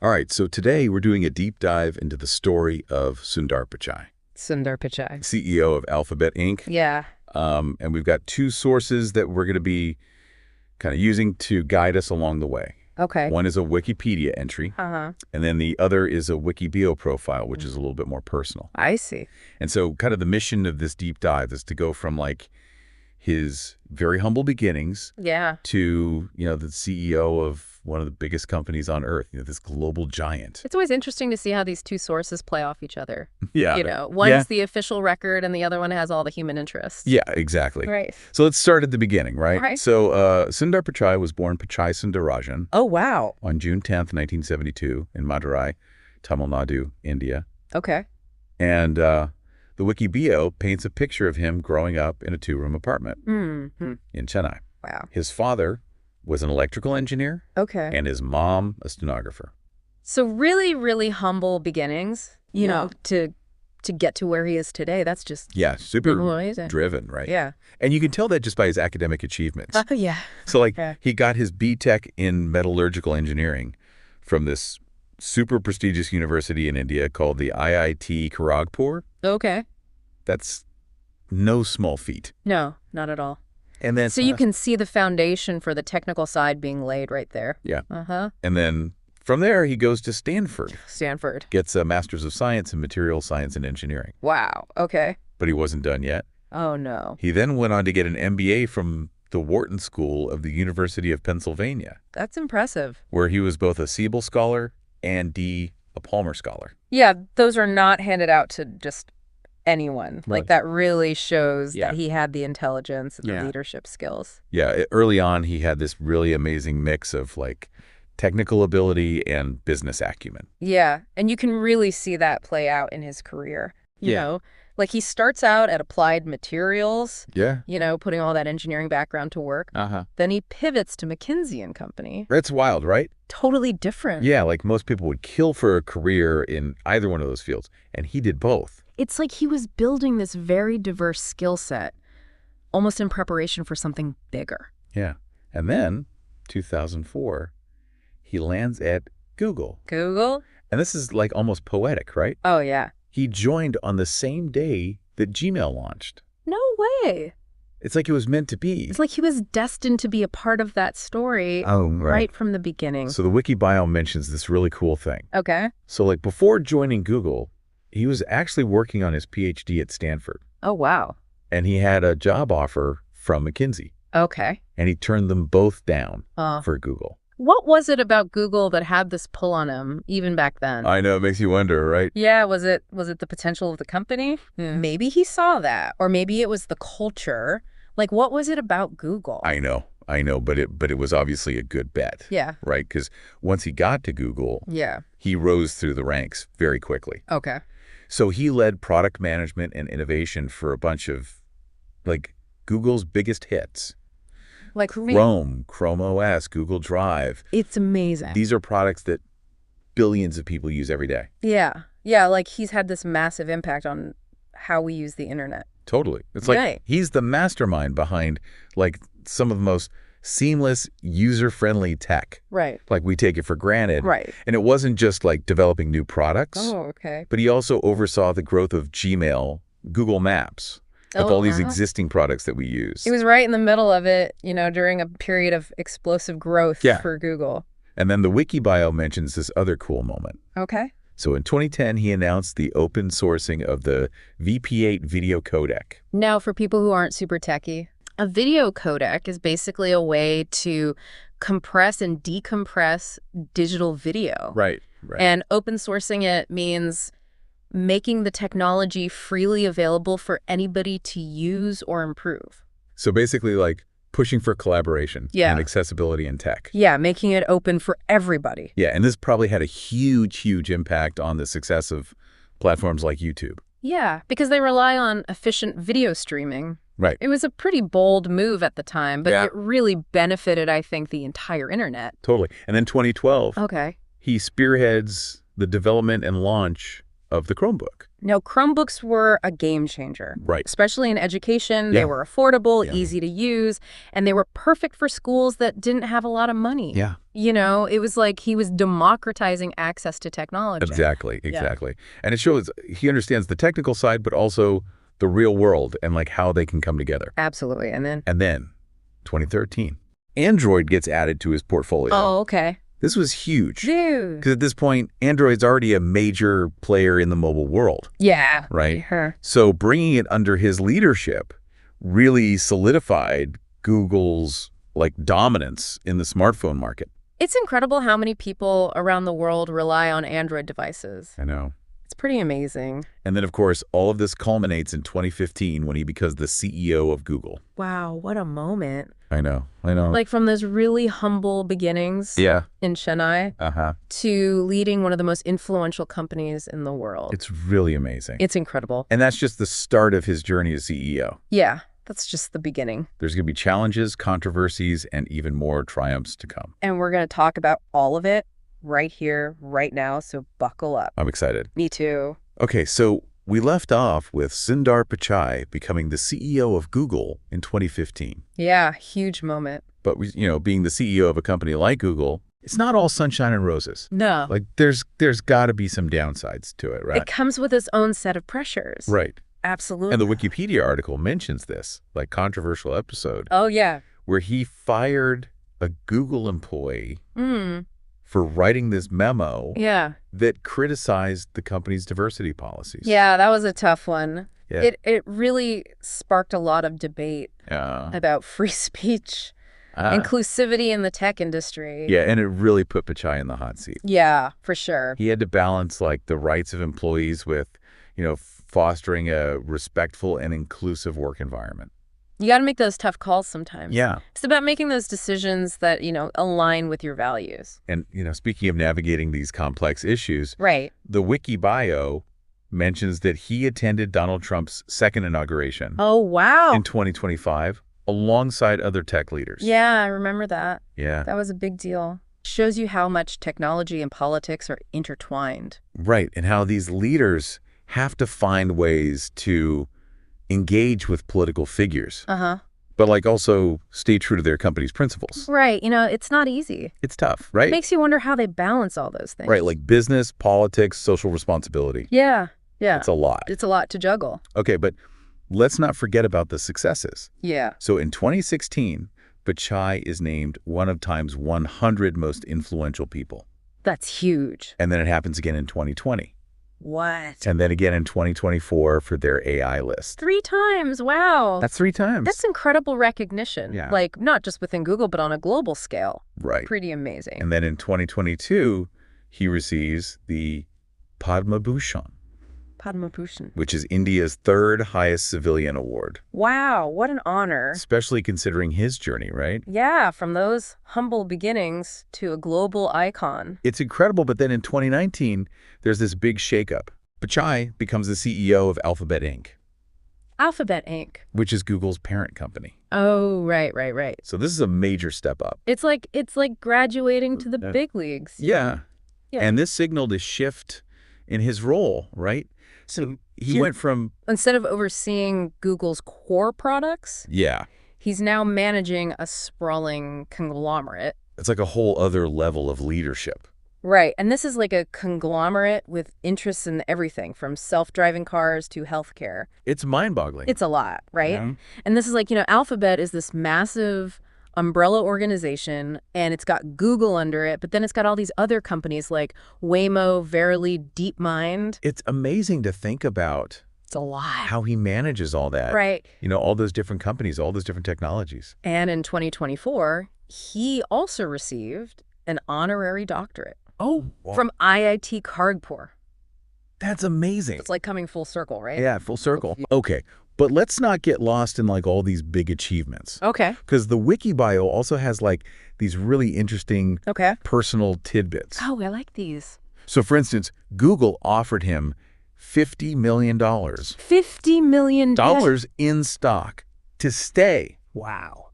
All right, so today we're doing a deep dive into the story of Sundar Pichai, Sundar Pichai. CEO of Alphabet Inc. Yeah. And we've got two sources that we're going to be kind of using to guide us along the way. Okay. One is a Wikipedia entry, Uh-huh. and then the other is a Wikibio profile, which is a little bit more personal. I see. And so kind of the mission of this deep dive is to go from like his very humble beginnings Yeah. to, the CEO of one of the biggest companies on earth, this global giant. It's always interesting to see how these two sources play off each other. Yeah. One's the official record and the other one has all the human interest. Yeah, exactly. Right. So let's start at the beginning, right? Right. So Sundar Pichai was born Pichai Sundarajan Oh, wow. on June 10th, 1972 in Madurai, Tamil Nadu, India. Okay. And the Wikibio paints a picture of him growing up in a two-room apartment Mm-hmm. in Chennai. Wow. His father was an electrical engineer Okay. and his mom a stenographer. So really, really humble beginnings, to get to where he is today. That's just Yeah, super amazing. driven, right? Yeah. And you can tell that just by his academic achievements. Yeah. So like Yeah. he got his B.Tech in metallurgical engineering from this super prestigious university in India called the IIT Kharagpur. Okay. That's no small feat. No, not at all. And then So you can see the foundation for the technical side being laid right there. Yeah. Uh-huh. And then from there he goes to Stanford, Stanford. gets a master's of science in material science and engineering. Wow. Okay. But he wasn't done yet. Oh, no. He then went on to get an MBA from the Wharton School of the University of Pennsylvania, That's impressive. where he was both a Siebel Scholar and a Palmer Scholar. Yeah, those are not handed out to just anyone. Right. Like, that really shows Yeah. that he had the intelligence and Yeah. the leadership skills. Yeah, early on, he had this really amazing mix of like technical ability and business acumen. Yeah, and you can really see that play out in his career. You Yeah. know, like he starts out at Applied Materials, Yeah. putting all that engineering background to work. Uh-huh. Then he pivots to McKinsey and Company. That's wild, right? Totally different. Yeah, like most people would kill for a career in either one of those fields, and he did both. It's like he was building this very diverse skill set, almost in preparation for something bigger. Yeah. And then, 2004, he lands at Google. Google? And this is like almost poetic, right? Oh, yeah. He joined on the same day that Gmail launched. No way. It's like it was meant to be. It's like he was destined to be a part of that story Oh, right from the beginning. So the wiki bio mentions this really cool thing. Okay. So like before joining Google, he was actually working on his PhD at Stanford. Oh, wow. And he had a job offer from McKinsey. Okay. And he turned them both down for Google. What was it about Google that had this pull on him, even back then? I know, it makes you wonder, right? Yeah, was it the potential of the company? Maybe he saw that, or maybe it was the culture. Like, what was it about Google? I know, but it was obviously a good bet. Yeah. Right? Because once he got to Google, Yeah. he rose through the ranks very quickly. Okay. So he led product management and innovation for a bunch of, like, Google's biggest hits. Like Chrome OS, Google Drive. It's amazing. These are products that billions of people use every day. Yeah. Yeah, like he's had this massive impact on how we use the internet. Totally. It's like Right. he's the mastermind behind, like, some of the most seamless, user-friendly tech. Right. Like, we take it for granted. Right. And it wasn't just, like, developing new products, Oh, okay. but he also oversaw the growth of Gmail, Google Maps, of Oh, all these uh-huh. existing products that we use. He was right in the middle of it, during a period of explosive growth Yeah. for Google. And then the wiki bio mentions this other cool moment. Okay. So in 2010, he announced the open sourcing of the VP8 video codec. Now, for people who aren't super techie, a video codec is basically a way to compress and decompress digital video. Right. And open sourcing it means making the technology freely available for anybody to use or improve. So basically, like, pushing for collaboration Yeah. and accessibility in tech. Yeah, making it open for everybody. Yeah, and this probably had a huge, huge impact on the success of platforms like YouTube. Yeah, because they rely on efficient video streaming. Right. It was a pretty bold move at the time, but Yeah. it really benefited, I think, the entire internet. Totally. And then 2012, Okay. he spearheads the development and launch of the Chromebook. Now, Chromebooks were a game changer, Right. especially in education. Yeah. They were affordable, Yeah. easy to use, and they were perfect for schools that didn't have a lot of money. Yeah. It was like he was democratizing access to technology. Exactly. Yeah. Exactly. And it shows he understands the technical side, but also the real world and like how they can come together. Absolutely. And then 2013, Android gets added to his portfolio. oh, okay. This was huge. Dude. Because at this point, Android's already a major player in the mobile world, Yeah. right? Her. So bringing it under his leadership really solidified Google's like dominance in the smartphone market. It's incredible how many people around the world rely on Android devices. I know. It's pretty amazing. And then, of course, all of this culminates in 2015 when he becomes the CEO of Google. Wow, what a moment. I know. I know. Like from those really humble beginnings yeah. in Chennai Uh-huh. to leading one of the most influential companies in the world. It's really amazing. It's incredible. And that's just the start of his journey as CEO. Yeah, that's just the beginning. There's going to be challenges, controversies, and even more triumphs to come. And we're going to talk about all of it right here, right now, so buckle up. I'm excited. Me too. Okay, so we left off with Sundar Pichai becoming the CEO of Google in 2015. Yeah, huge moment. But, being the CEO of a company like Google, it's not all sunshine and roses. No. Like, there's got to be some downsides to it, right? It comes with its own set of pressures. Right. Absolutely. And the Wikipedia article mentions this, like, controversial episode, Oh, yeah. where he fired a Google employee Mm. for writing this memo Yeah. that criticized the company's diversity policies. Yeah, that was a tough one. Yeah. It really sparked a lot of debate Yeah. about free speech, inclusivity in the tech industry. Yeah, and it really put Pichai in the hot seat. Yeah, for sure. He had to balance, like, the rights of employees with, fostering a respectful and inclusive work environment. You got to make those tough calls sometimes. Yeah. It's about making those decisions that, align with your values. And, speaking of navigating these complex issues, Right. the Wiki bio mentions that he attended Donald Trump's second inauguration Oh, wow. in 2025 alongside other tech leaders. Yeah, I remember that. Yeah. That was a big deal. Shows you how much technology and politics are intertwined. Right. And how these leaders have to find ways to engage with political figures, Uh-huh. but like also stay true to their company's principles. Right. It's not easy. It's tough, right? It makes you wonder how they balance all those things. Right, like business, politics, social responsibility. Yeah. Yeah. It's a lot. It's a lot to juggle. Okay, but let's not forget about the successes. Yeah. So in 2016, Pichai is named one of Time's 100 most influential people. That's huge. And then it happens again in 2020. What? And then again in 2024 for their AI list. 3 times. Wow. That's 3 times. That's incredible recognition. Yeah. Like, not just within Google, but on a global scale. right. Pretty amazing. And then in 2022, he receives the Padma Bhushan, Padma Bhushan. which is India's third highest civilian award, Wow, what an honor. especially considering his journey, right? Yeah, from those humble beginnings to a global icon. It's incredible, but then in 2019, there's this big shakeup. Pichai becomes the CEO of Alphabet Inc., Alphabet Inc. which is Google's parent company. Oh, right. So this is a major step up. It's like graduating to the big leagues. Yeah. Yeah. And this signaled a shift in his role, right? So he Yeah. went from, Instead of overseeing Google's core products, yeah, he's now managing a sprawling conglomerate. it's like a whole other level of leadership. Right. And this is like a conglomerate with interests in everything from self-driving cars to healthcare. It's mind-boggling. It's a lot, right? Yeah. And this is like, Alphabet is this massive umbrella organization, and it's got Google under it, but then it's got all these other companies like Waymo, Verily, DeepMind. It's amazing to think about It's a lot. how he manages all that. Right. All those different companies, all those different technologies. And in 2024, he also received an honorary doctorate Oh, from IIT Kharagpur. that's amazing. It's like coming full circle, right? Yeah, full circle. Okay, but let's not get lost in like all these big achievements. Okay. Because the wiki bio also has like these really interesting Okay. personal tidbits. Oh, I like these. So for instance, Google offered him $50 million $50 million. in stock to stay Wow.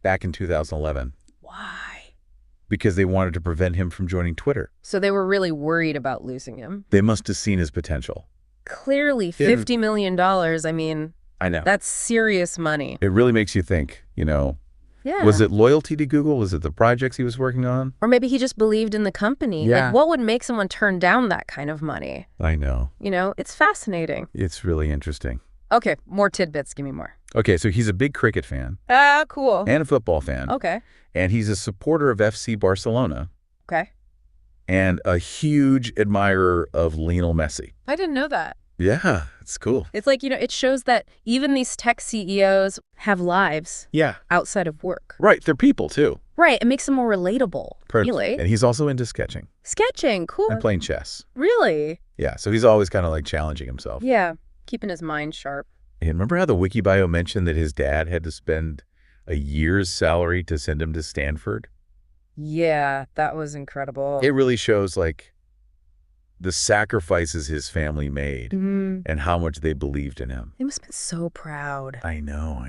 back in 2011 Why? because they wanted to prevent him from joining Twitter. So they were really worried about losing him. They must have seen his potential. Clearly, $50 million. I mean, I know. that's serious money. It really makes you think, Yeah. Was it loyalty to Google? Was it the projects he was working on? Or maybe he just believed in the company. Yeah. Like, what would make someone turn down that kind of money? I know. It's fascinating. It's really interesting. Okay, more tidbits. Give me more. Okay, so he's a big cricket fan. Cool. And a football fan. Okay. And he's a supporter of FC Barcelona. Okay. And a huge admirer of Lionel Messi. I didn't know that. Yeah, it's cool. It's like, it shows that even these tech CEOs have lives outside of work. Right, they're people, too. Right, it makes them more relatable, really. And he's also into sketching. Sketching, cool. And playing chess. Really? Yeah, so he's always kind of like challenging himself. Yeah, keeping his mind sharp. And remember how the wiki bio mentioned that his dad had to spend a year's salary to send him to Stanford? Yeah, that was incredible. It really shows, the sacrifices his family made and how much they believed in him. They must have been so proud. I know.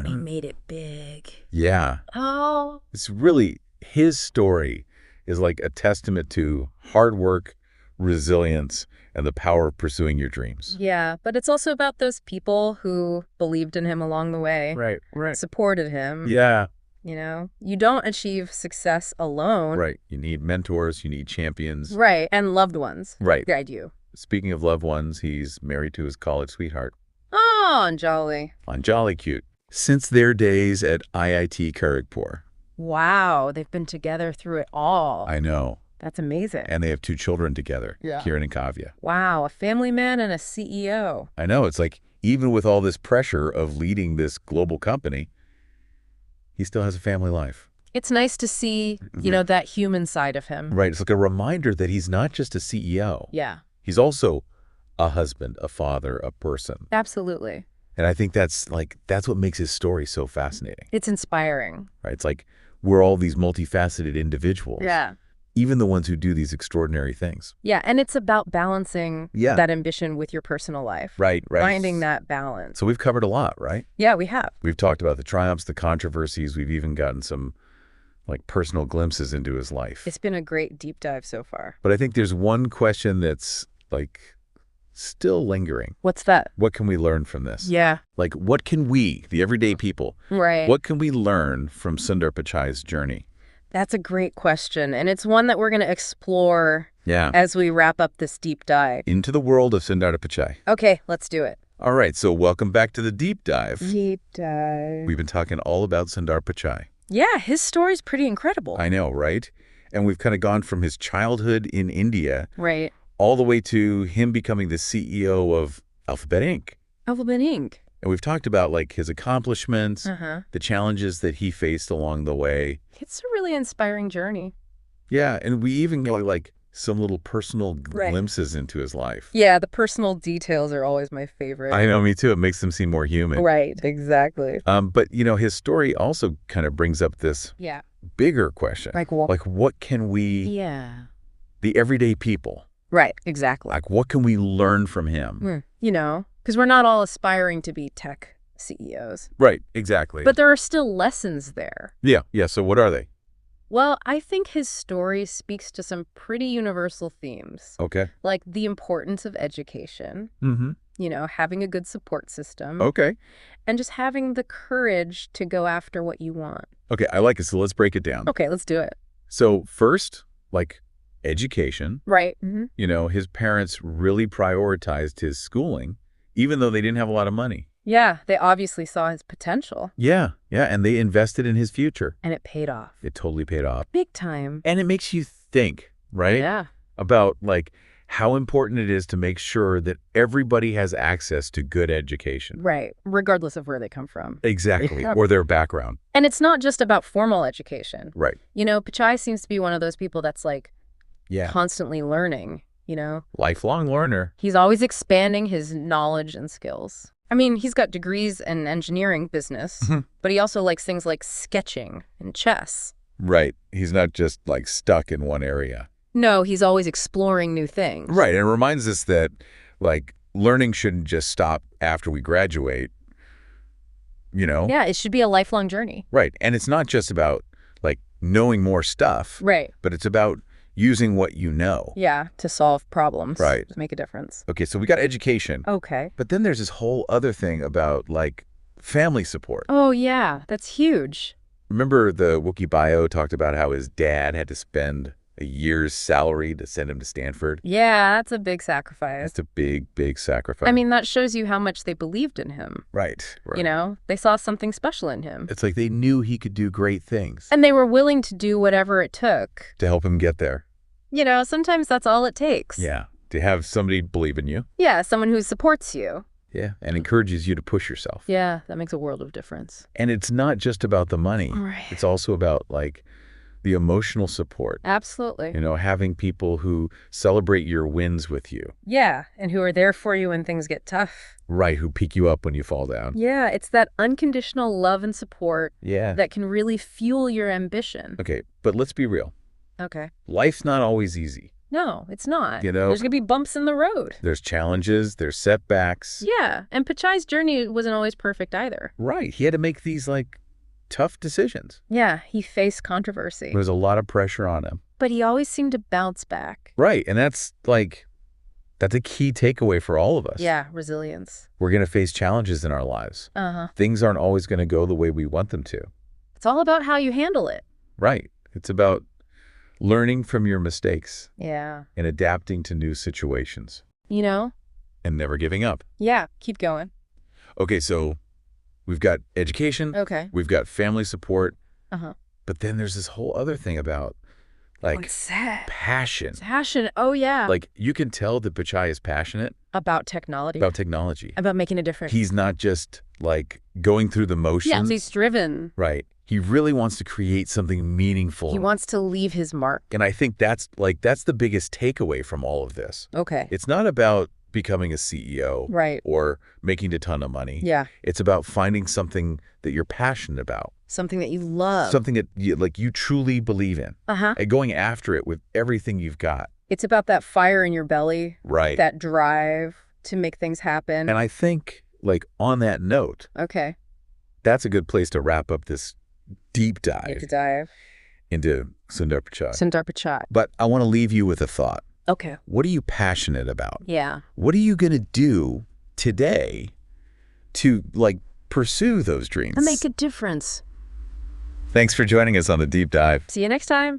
He made it big. Yeah. Oh. It's really, his story is like a testament to hard work, resilience, and the power of pursuing your dreams. Yeah, but it's also about those people who believed in him along the way. Right. Supported him. Yeah. You don't achieve success alone. Right. You need mentors, you need champions. Right, and loved ones. Right. Guide you. Speaking of loved ones, he's married to his college sweetheart. Oh, and jolly. On Jolly Cute. Since their days at IIT Kharagpur. Wow, they've been together through it all. I know. That's amazing. And they have 2 children together, Kieran and Kavya. Wow, a family man and a CEO. I know. It's like, even with all this pressure of leading this global company, he still has a family life. It's nice to see, that human side of him. Right. It's like a reminder that he's not just a CEO. Yeah. He's also a husband, a father, a person. Absolutely. And I think that's what makes his story so fascinating. It's inspiring. Right. It's like we're all these multifaceted individuals. Yeah. Even the ones who do these extraordinary things. Yeah, and it's about balancing that ambition with your personal life. Right. Finding that balance. So we've covered a lot, right? Yeah, we have. We've talked about the triumphs, the controversies. We've even gotten some personal glimpses into his life. It's been a great deep dive so far. But I think there's one question that's still lingering. What's that? What can we learn from this? Yeah. What can we, the everyday people, what can we learn from Sundar Pichai's journey? That's a great question, and it's one that we're going to explore as we wrap up this deep dive. Into the world of Sundar Pichai. Okay, let's do it. All right, so welcome back to the deep dive. Deep dive. We've been talking all about Sundar Pichai. Yeah, his story's pretty incredible. I know, right? And we've kind of gone from his childhood in India all the way to him becoming the CEO of Alphabet Inc. Alphabet Inc. And we've talked about his accomplishments, the challenges that he faced along the way. It's a really inspiring journey. Yeah, and we even got some little personal glimpses into his life. Yeah, the personal details are always my favorite. I know, me too. It makes them seem more human. Right, exactly. But, his story also kind of brings up this bigger question. What can we, the everyday people. Right, exactly. What can we learn from him? Because we're not all aspiring to be tech CEOs. Right, exactly. But there are still lessons there. Yeah, so what are they? Well, I think his story speaks to some pretty universal themes. Okay. Like the importance of education, having a good support system. Okay. And just having the courage to go after what you want. Okay, I like it. So let's break it down. Okay, let's do it. So first, education. Right. His parents really prioritized his schooling, even though they didn't have a lot of money. Yeah, they obviously saw his potential. Yeah, and they invested in his future. And it paid off. It totally paid off. Big time. And it makes you think, right? Yeah. About, how important it is to make sure that everybody has access to good education. Right, regardless of where they come from. Exactly, or their background. And it's not just about formal education. Right. Pichai seems to be one of those people that's, constantly learning, Lifelong learner. He's always expanding his knowledge and skills. I mean, he's got degrees in engineering business, but he also likes things like sketching and chess. Right. He's not just, stuck in one area. No, he's always exploring new things. Right, and it reminds us that, learning shouldn't just stop after we graduate, Yeah, it should be a lifelong journey. Right, and it's not just about, knowing more stuff. Right. But it's about using what you know. Yeah, to solve problems. Right. To make a difference. Okay, so we got education. Okay. But then there's this whole other thing about, like, family support. Oh, yeah, that's huge. Remember the Wookiee bio talked about how his dad had to spend a year's salary to send him to Stanford? Yeah, that's a big sacrifice. That's a big, big sacrifice. I mean, that shows you how much they believed in him. Right. You know, they saw something special in him. It's like they knew he could do great things. And they were willing to do whatever it took. To help him get there. You know, sometimes that's all it takes. Yeah. To have somebody believe in you. Yeah, someone who supports you. Yeah. And encourages you to push yourself. Yeah, that makes a world of difference. And it's not just about the money. Right. It's also about, like, the emotional support. Absolutely. You know, having people who celebrate your wins with you. Yeah, and who are there for you when things get tough. Right, who pick you up when you fall down. Yeah, it's that unconditional love and support Yeah. that can really fuel your ambition. Okay, but let's be real. Okay. Life's not always easy. No, it's not. You know? There's going to be bumps in the road. There's challenges, there's setbacks. Yeah, and Pichai's journey wasn't always perfect either. Right, he had to make these, like, tough decisions. Yeah, he faced controversy. There was a lot of pressure on him. But he always seemed to bounce back. Right, and that's a key takeaway for all of us. Yeah, resilience. We're going to face challenges in our lives. Uh-huh. Things aren't always going to go the way we want them to. It's all about how you handle it. Right. It's about learning from your mistakes Yeah. and adapting to new situations You know? and never giving up. Yeah, keep going. Okay, so we've got education. Okay. We've got family support. Uh-huh. But then there's this whole other thing about, like, What's that? passion. Passion. Oh, yeah. Like, you can tell that Pichai is passionate About technology. about technology. About making a difference. He's not just, like, going through the motions. Yeah, he's driven. Right. He really wants to create something meaningful. He wants to leave his mark. And I think that's the biggest takeaway from all of this. Okay. It's not about becoming a CEO. Right. Or making a ton of money. Yeah. It's about finding something that you're passionate about. Something that you love. Something that you truly believe in. Uh-huh. And going after it with everything you've got. It's about that fire in your belly. Right. That drive to make things happen. And I think, like, on that note, Okay. that's a good place to wrap up this deep dive into Sundar Pichai. Sundar Pichai. But I want to leave you with a thought. Okay. What are you passionate about? Yeah. What are you going to do today to, like, pursue those dreams? And make a difference. Thanks for joining us on the deep dive. See you next time.